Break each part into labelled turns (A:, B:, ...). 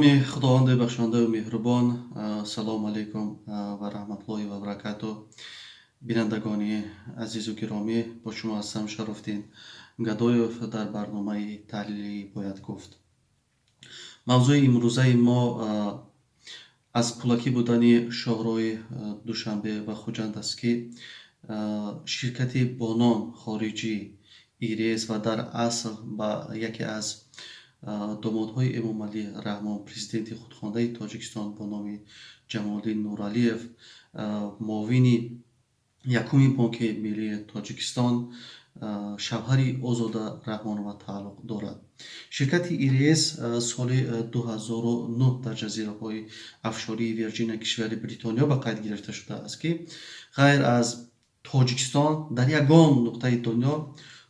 A: номи худованди бахшандаю меҳрубон, салому алайкум ва раҳматуллоҳи ва баракату. Бинандагони азизу гиромӣ, бо шумо ҳастам Шаруфдин Гадоев дар барномаи таҳлили бояд гуфт. мавзӯи имрӯзаи мо аз пулакӣ будани шоҳрои Душанбе ва Хуҷанд аст ки ширкати бо ном хориҷӣ ИРС ва дар асл ба яке аз домодҳои Эмомалӣ Раҳмон, президенти худхоҳандаи Тоҷикистон бо номи Ҷамолиддин Нуралиев, муовини якуми Бонки Миллии Тоҷикистон, шавҳари Озода Раҳмонова тааллуқ дорад. Ширкати ИРС соли 2009 дар ҷазираҳои афшории Вирҷиния кишвари Бритониё ба қайд гирифта шудааст ки ғайр аз Тоҷикистон дар ягон нуқтаи дунё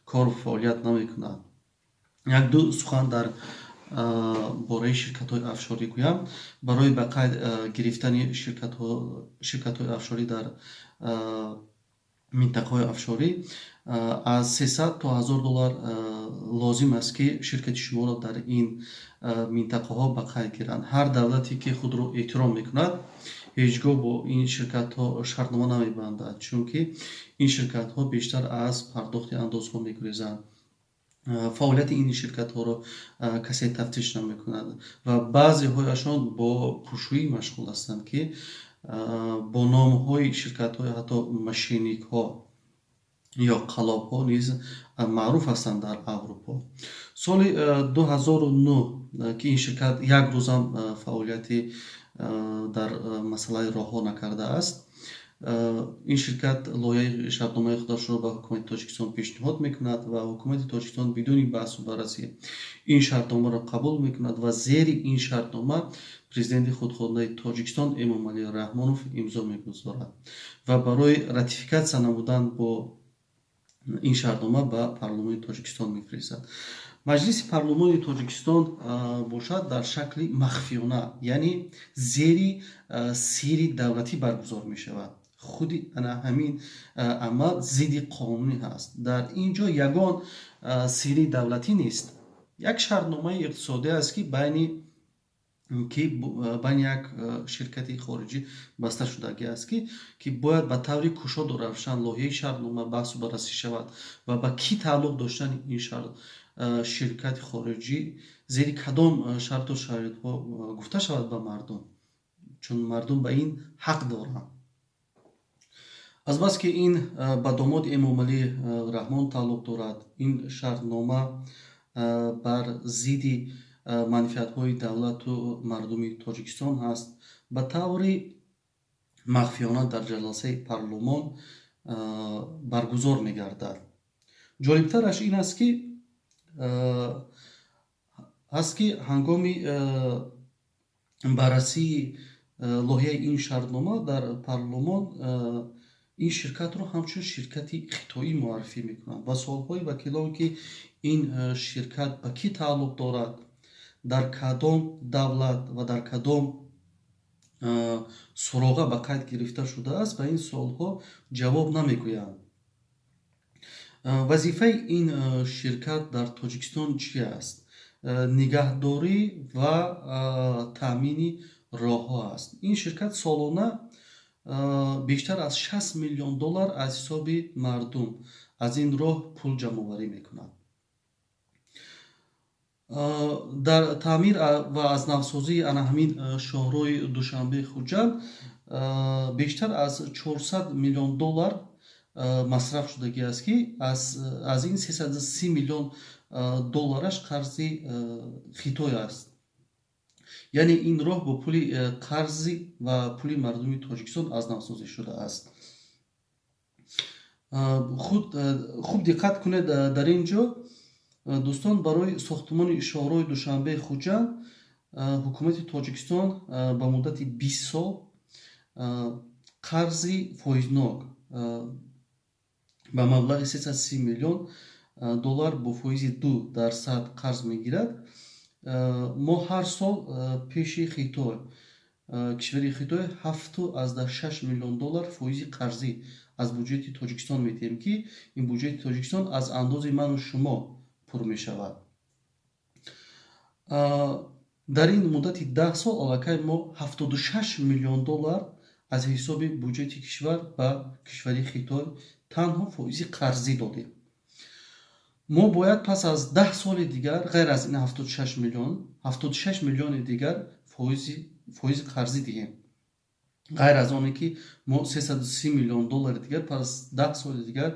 A: кор фаъолият намекунад. Як-ду сухан дар бораи ширкатҳои афшорӣ гӯям. Барои ба қайд гирифтани ширкатҳои афшорӣ дар минтақаҳои афшорӣ аз 300 то $1000 лозим аст ки ширкати шуморо дар ин минтақаҳо ба қайд гиранд. Ҳар давлате ки худро эҳтиром мекунад ҳеҷ гоҳ бо ин ширкатҳо шартнома намебандад, чунки ин ширкатҳо бештар аз пардохти андозҳо мегурезанд. фаъолияти ин ширкатҳоро касе тафтиш намекунад ва баъзеҳояшон бо пӯшӯӣ машғул ҳастанд ки бо номҳои ширкатҳои ҳатто машиникҳо ё қаллобҳо низ маъруф ҳастанд дар Аврупо. Соли 2009 ки ин ширкат як рӯзам фаъолияти дар масъалаи роҳҳо накардааст, ин ширкат лоиҳаи шартномаи худашро ба ҳукумати Тоҷикистон пешниҳод мекунад ва ҳукумати Тоҷикистон бидуни баҳсу баррасӣ ин шартномаро қабул мекунад ва зери ин шартнома президенти худхоҳандаи Тоҷикистон Эмомалӣ Раҳмонов имзо мегузорад ва барои ратификатсия намудан бо ин шартнома ба парлумони Тоҷикистон мефиристад. Маҷлиси парлумони Тоҷикистон бошад дар шакли махфиёна, яъне зери сирри давлатӣ баргузор мешавад. худи ҳамин амал зидди қонунӣ ҳаст. Дар ин ҷо ягон сирри давлатӣ нест. Як шартномаи иқтисодӣ аст ки байни як ширкати хориҷӣ баста шудагӣ аст ки бояд ба таври кушоду равшан лоиҳаи шартнома баҳсу баррасӣ шавад ва ба кӣ тааллуқ доштани ин ширкати хориҷӣ зери кадом шарту шароитҳо гуфта шавад ба мардум, чун мардум ба ин ҳақ доранд. Азбаски ин ба домоди Эмомалӣ Раҳмон тааллуқ дорад, ин шартнома бар зидди манфиатҳои давлату мардуми Тоҷикистон ҳаст, ба таври махфиёна дар ҷаласаи парлумон баргузор мегардад. ҷолибтараш ин аст ки ҳангоми баррасии лоиҳаи ин шартнома дар парлумон ин ширкатро ҳамчун ширкати хитоӣ муаррифӣ мекунанд ва суолҳои вакилон ки ин ширкат ба кӣ тааллуқ дорад, дар кадом давлат ва дар кадом суроға ба қайд гирифта шудааст, ба ин суолҳо ҷавоб намегӯянд. вазифаи ин ширкат дар Тоҷикистон чӣ аст? Нигаҳдорӣ ва таъмини роҳҳо аст. Ин ширкат солона бештар аз $60 миллион аз ҳисоби мардум аз ин роҳ пул ҷамъоварӣ мекунад. дар таъмир ва аз навсозии ҳамин шоҳрои Душанбе Хуҷанд бештар аз $400 миллион масраф шудагӣ аст ки аз ин $330 миллион қарзи хитой аст. яъне ин роҳ бо пули қарзи ва пули мардуми Тоҷикистон аз навсозӣ шудааст. хуб диққат кунед дар ин ҷо дӯстон, барои сохтмони шоҳрои Душанбе Хуҷанд ҳукумати Тоҷикистон ба муддати 20 сол қарзи фоизнок ба маблағи $330 миллион бо фоизи 2% қарз мегирад. мо ҳар сол пеши Хитой, кишвари Хитой $7.6 миллион фоизи қарзӣ аз буҷети Тоҷикистон метиҳем ки ин буҷети Тоҷикистон аз андози ману шумо пур мешавад. дар ин муддати 10 сол аллакай мо 76 миллион доллар аз ҳисоби буҷети кишвар ба кишвари Хитой танҳо фоизи қарзӣ додем. мо бояд пас аз 10 соли дигар ғайр аз ин 76 миллиони дигар фоизи қарзӣ диҳем. ғайр аз оне ки мо 330 миллион доллари дигар пас аз 10 соли дигар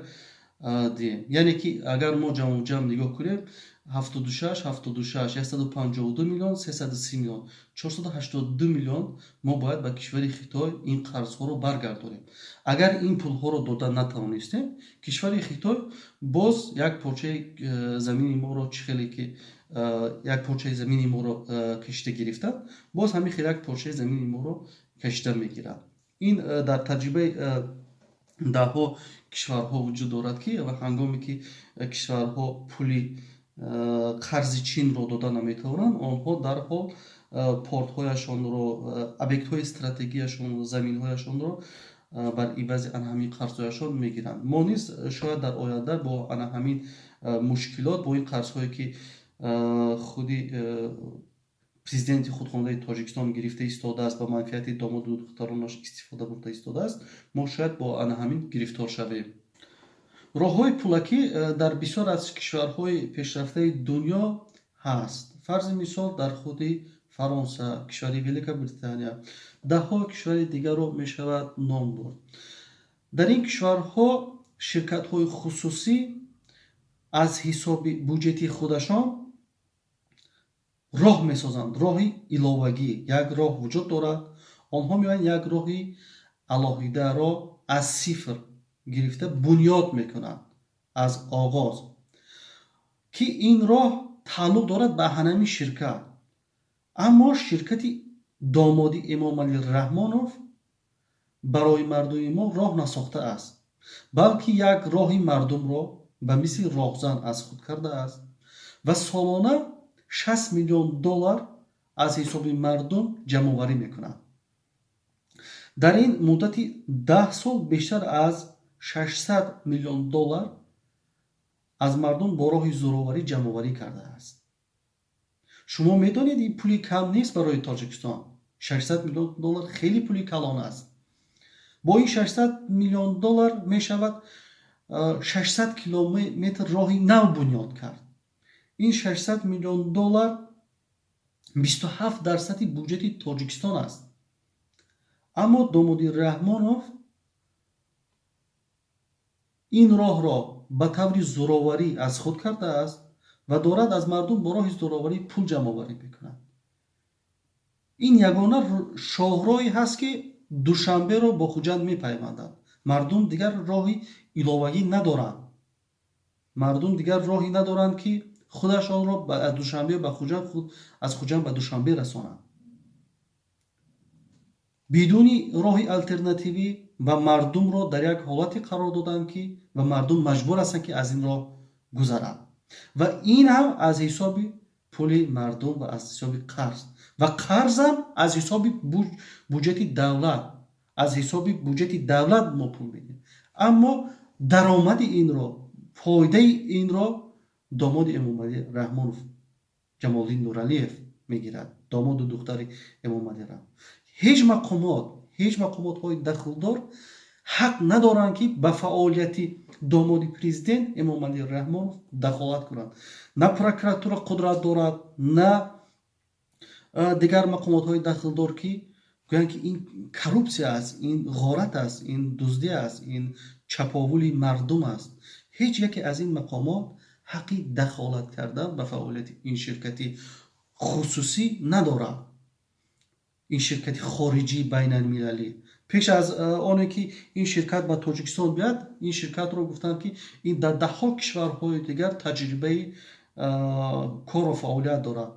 A: диҳем. яъне ки агар мо ҷамъ нигоҳ кунем 76 152 миллион 330 миллион 482 миллион мо бояд ба кишвари Хитой ин қарзҳоро баргардонем. агар ин пулҳоро дода натавонистем, кишвари Хитой боз як порчаи замини моро чихеле ки як порчаи замини моро кашида гирифта, боз ҳамин хел як порчаи замини моро кашида мегирад. ин дар таҷрибаи даҳҳо кишварҳо вуҷуд дорад ки ҳангоме ки кишварҳо пули қарзи чинро дода наметавонанд, онҳо дарҳол портҳояшонро, объектҳои стратегияшонро, заминҳояшонро бар ивази ана ҳамин қарзҳояшон мегиранд. мо низ шояд дар оянда бо ана ҳамин мушкилот, бо ин қарзҳое ки худи президенти худхонаи Тоҷикистон гирифта истодааст, ба манфиати домоду духтаронош истифода бурда истодааст, мо шояд бо ана ҳамин гирифтор шавем. роҳҳои пулакӣ дар бисёр аз кишварҳои пешрафтаи дунё ҳаст. фарзи мисол дар худи Фаронса, кишвари Великобритания, даҳҳо кишвари дигарро мешавад ном бурд. дар ин кишварҳо ширкатҳои хусусӣ аз ҳисоби буҷети худашон роҳ месозанд, роҳи иловагӣ. як роҳ вуҷуд дорад, онҳо меоянд як роҳи алоҳидаро аз сифр гирифта бунёд мекунанд, аз оғоз, ки ин роҳ тааллуқ дорад ба ҳанамин ширкат. аммо ширкати домоди Эмомалӣ Раҳмонов барои мардуми мо роҳ насохтааст, балки як роҳи мардумро ба мисли роҳзан аз худ кардааст ва солона 60 миллион доллар аз ҳисоби мардум ҷамъоварӣ мекунад. дар ин муддати 10 сол бештар аз 600 миллион доллар аз мардум бо роҳи зӯроварӣ ҷамъоварӣ кардааст. шумо медонед ин пули кам нест барои Тоҷикистон. 600 миллион доллар хеле пули калон аст. бо ин 600 миллион доллар мешавад 600 километр роҳи нав бунёд кард. ин 600 миллион доллар 27% буҷети Тоҷикистон аст. аммо домоди Раҳмонов ин роҳро ба таври зӯроварӣ аз худ кардааст ва дорад аз мардум бо роҳи зӯроварӣ пул ҷамъоварӣ мекунад. ин ягона шоҳроҳе ҳаст ки Душанберо бо Хуҷанд мепайвандад. мардум дигар роҳи иловагӣ надоранд. мардум дигар роҳи надоранд ки худашонро аз Душанбе ба Хуҷанд, аз Хуҷанд ба Душанбе расонанд. бидуни роҳи алтернативӣ ва мардумро дар як ҳолате қарор доданд ки ва мардум маҷбур ҳастанд ки аз ин роҳ гузаранд. ва ин ҳам аз ҳисоби пули мардум ва аз ҳисоби қарз. ва қарзам аз ҳисоби буҷети давлат. аз ҳисоби буҷети давлат мо пул медиҳем. аммо даромади инро, фоидаи инро домоди Эмомалӣ Раҳмонов, Ҷамолиддин Нуралиев мегирад, домоду духтари Эмомалӣ Раҳмонов. ҳеҷ мақомотҳои дахлдор ҳақ надоранд ки ба фаъолияти домоди президент Эмомалӣ Раҳмонов дахолат кунанд. на прокуратура қудрат дорад, на дигар мақомотҳои дахлдор ки гӯянд ки ин коррупсия аст, ин ғорат аст, ин дуздӣ аст, ин чаповули мардум аст. ҳеҷ яке аз ин мақомот ҳаққи дахолат кардан ба фаъолияти ин ширкати хусусӣ надорад. ин ширкати хориҷии байналмилалӣ. пеш аз оне ки ин ширкат ба Тоҷикистон биёяд, ин ширкатро гуфтанд ки ин дар даҳҳо кишварҳои дигар таҷрибаи кору фаъолият дорад.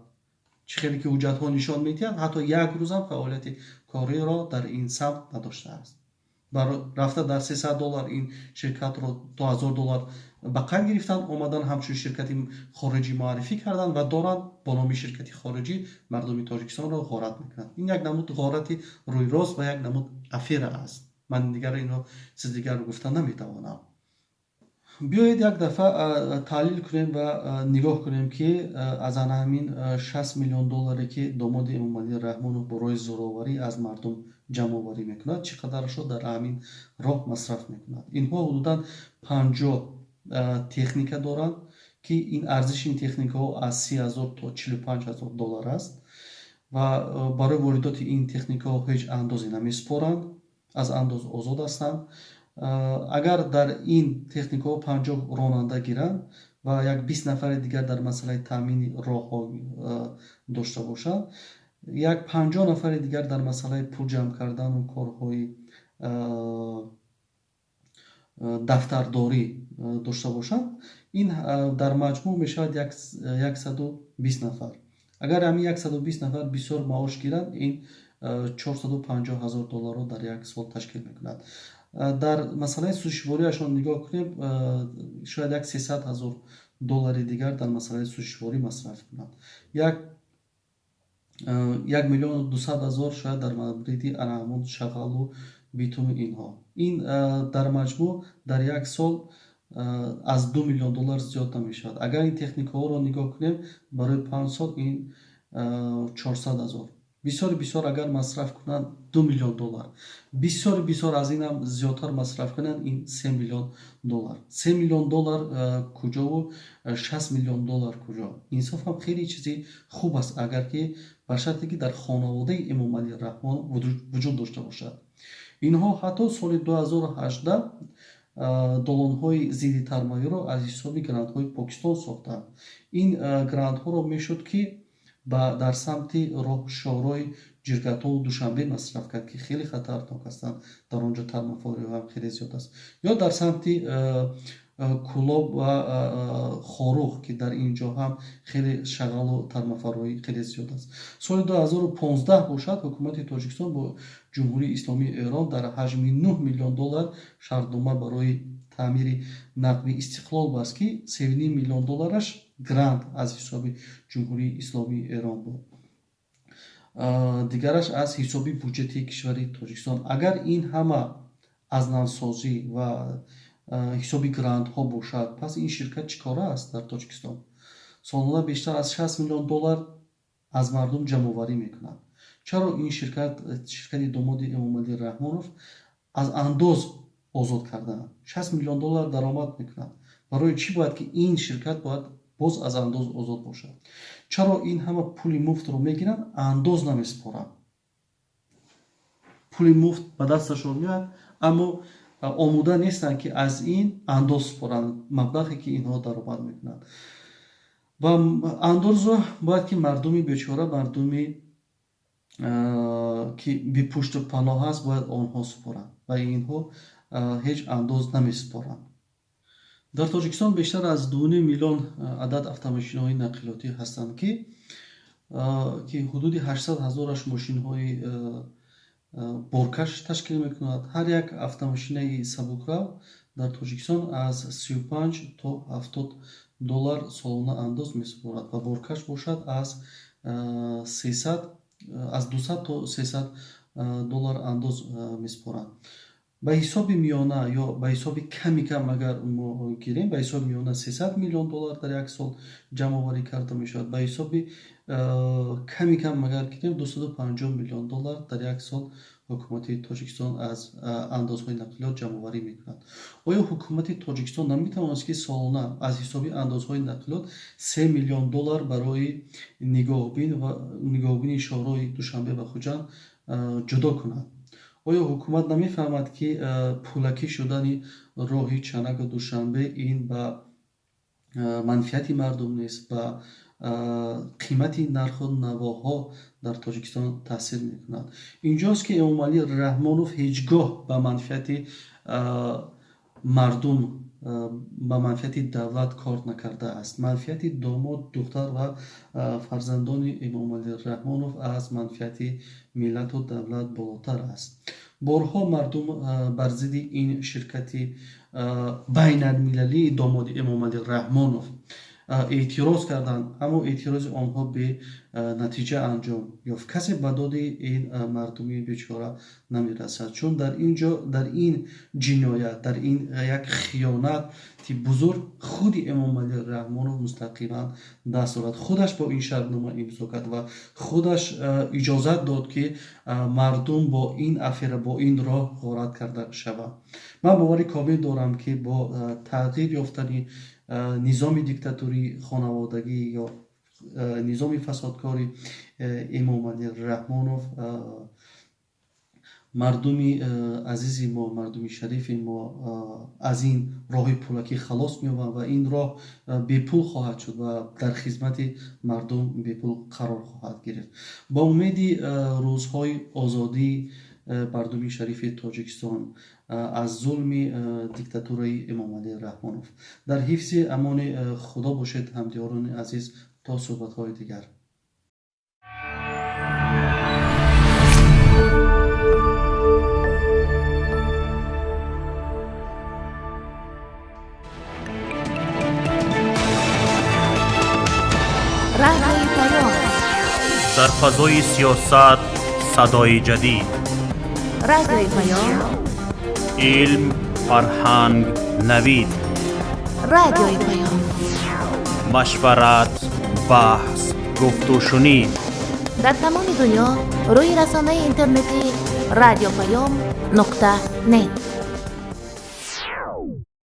A: чӣ хеле ки ҳуҷҷатҳо нишон медиҳад, ҳатто як рӯзам фаъолияти кориро дар ин самт надоштааст. рафта дар 300 доллар ин ширкатро $2000 ба қайд гирифтанд, омадан ҳамчун ширкати хориҷӣ муаррифӣ карданд ва доранд бо номи ширкати хориҷӣ мардуми Тоҷикистонро ғорат мекунанд. ин як намуд ғорати рӯйрост ва як намуд афера аст. ман дигар инро чиз дигарро гуфта наметавонам. بیایید یک دفعه تحلیل کنیم و نگاه کنیم که از آن همین 60 میلیون دلاری که داماد امامعلی رحمانов برای زورآوری از مردم جمع آوری میکند چقدرش در همین راه مصرف میکند. اینها حدودا 50 تکنیک دارند که این ارزش این تکنیک ها از 30,000 تا 45,000 دلار است و برای واردات این تکنیک ها هیچ اندازی نمیسپارند، از انداز آزاد هستند. اگر در این تکنیک ها 50 راننده گیرند و یک 20 نفر دیگر در مسئله تامین راه ها داشته باشند، یک 50 نفر دیگر در مسئله پول جمع کردن و کارهای دفترداری داشته باشند، این در مجموع میشود 120 نفر. اگر همین 120 نفر بسیار معاش گیرند، این 450,000 دلار رو در یک سال تشکیل میکند. در مسئله سوشواری نگاه کنیم، شاید 300,000 دلار دیگر در مسئله سوشواری مصرف کنند. 1,200,000 شاید در مورد انعامات شغال و بیتون اینها. این در مجموع در یک سال از 2 میلیون دلار زیاد نمیشود. اگر این تکنیک ها را نگاه کنیم برای 5 سال این 400,000 بسیار اگر مصرف کنند 2 میلیون دلار، بسیار از این هم زیادتر مصرف کنند این 3 میلیون دلار. 3 میلیون دلار کجا و 60 میلیون دلار کجا؟ انصاف هم خیلی چیزی خوب است اگر که به شرطی که در خانواده امامعلی رحمان وجود داشته باشد. اینها حتی سال 2018 دالان‌های ضد ترمایی را از حساب گرانت‌های پاکستان ساختند. این گرانت‌ها را میشد که در سمت راه شهرهای جرگتان و دوشنبه مصرف کرد که خیلی خطرناک هستند، در آنجا ترمفاری هم خیلی زیاد است، یا در سمت کلاب و خاروخ که در اینجا هم خیلی شغال و ترمفاری خیلی زیاد است. سال 2015 باشد حکومت تاجیکستان با جمهوری اسلامی ایران در حجم 9 میلیون دلار شرطنامه برای تعمیر نقبی استقلال بست که 39 میلیون دلارش گرانت از حساب جمهوری اسلامی ایران بود، دیگرش از حساب بودجه کشور تاجیکستان. اگر این همه از نوسازی و حساب گرانت ها باشد، پس این شرکت چیکاره است در تاجیکستان؟ سالانه بیشتر از 60 میلیون دلار از مردم جمع آوری میکنند. چرا این شرکت داماد امامعلی رحمانov از انداز آزاد کردن 60 میلیون دلار درآمد میکنند؟ برای چی باید که این شرکت باید باز از انداز آزاد باشد؟ چرا این همه پول مفت رو میگیرن انداز نمیسپارن؟ پول مفت به دستشون میاد اما آموده نیستن که از این انداز سپارن مبلغی که اینها درآمد میکنند. و انداز رو باید که مردمی بیچاره، مردمی که بی پشت و پناه هست باید آنها سپارن و اینها هیچ انداز نمیسپارن. در تاجیکستان بیشتر از 2.5 میلیون عدد автомашинҳои نقلاتی هستند که حدود 800,000 ماشین‌های بارکش تشکیل میکند. هر یک автомашинаи сабукрав در تاجیکستان از 35 تا 70 دلار سالانه انداز میسپارد و بارکش باشد از 200 تا 300 دلار انداز میسپارند. به حساب میانه یا به حساب کم اگر ما گیریم، به حساب میانه 300 میلیون دلار در یک سال جمع آوری کرده میشود. به حساب کم اگر گیریم 250 میلیون دلار در یک سال حکومت تاجیکستان از اندازهای نقلیات جمع آوری میکند. آیا حکومت تاجیکستان نمیتواند که سالانه از حساب اندازهای نقلیات 3 میلیون دلار برای نگاهبین شهرهای دوشنبه و خوجند جدا کند؟ آیا حکومت نمیفهمد که پولکی شدن راهی چنگ و دوشنبه این به منفعت مردم نیست، به قیمت نرخ و نواها در تاجیکستان تاثیر میکند؟ اینجاست که امامعلی رحمانov هیچگاه به منفعت مردم، به منفعت دولت کار نکرده است. منفعت داماد، دختر و فرزندان امامعلی رحمانov از منفعت ملت و دولت بالاتر است. بارها مردم بر ضد این شرکت بین المللی داماد امامعلی رحمانov اعتراض کردند، اما اعتراض آنها به نتیجه انجام یافت. کسی به داد این مردمی بیچاره نمیرسد، چون در اینجا، در این جنایت، در این یک خیانت بزرگ، خود امام علی رحمانوف مستقیما دست دارد. خودش با این شرطنامه امضا کرد و خودش اجازت داد که مردم با این افیره، با این راه غارت کرده شود. من باور کامل دارم که با تغییر یافتن نظام دیکتاتوری خانوادگی یا نظام فسادکاری امام علی رحمانوف، مردمی عزیز ما، مردمی شریف ما از این راه پولکی خلاص می‌یابند و این راه بی پول خواهد شد و در خدمت مردم بی پول قرار خواهد گرفت. با امید روزهای آزادی مردمی شریف تاجیکستان از ظلم دیکتاتوری امام علی رحمانوف. در حفظ امان خدا باشید همدیاران عزیز، تا صحبت‌های دیگر.
B: رادیوی پیام،
C: در فضای سیاست صدای جدید.
B: رادیوی پیام،
C: علم، فرهنگ، نوید.
B: رادیوی پیام،
C: مشورت، بحث، گفت و شنید.
B: در تمام دنیا روی رسانه اینترنتی رادیو پیام .net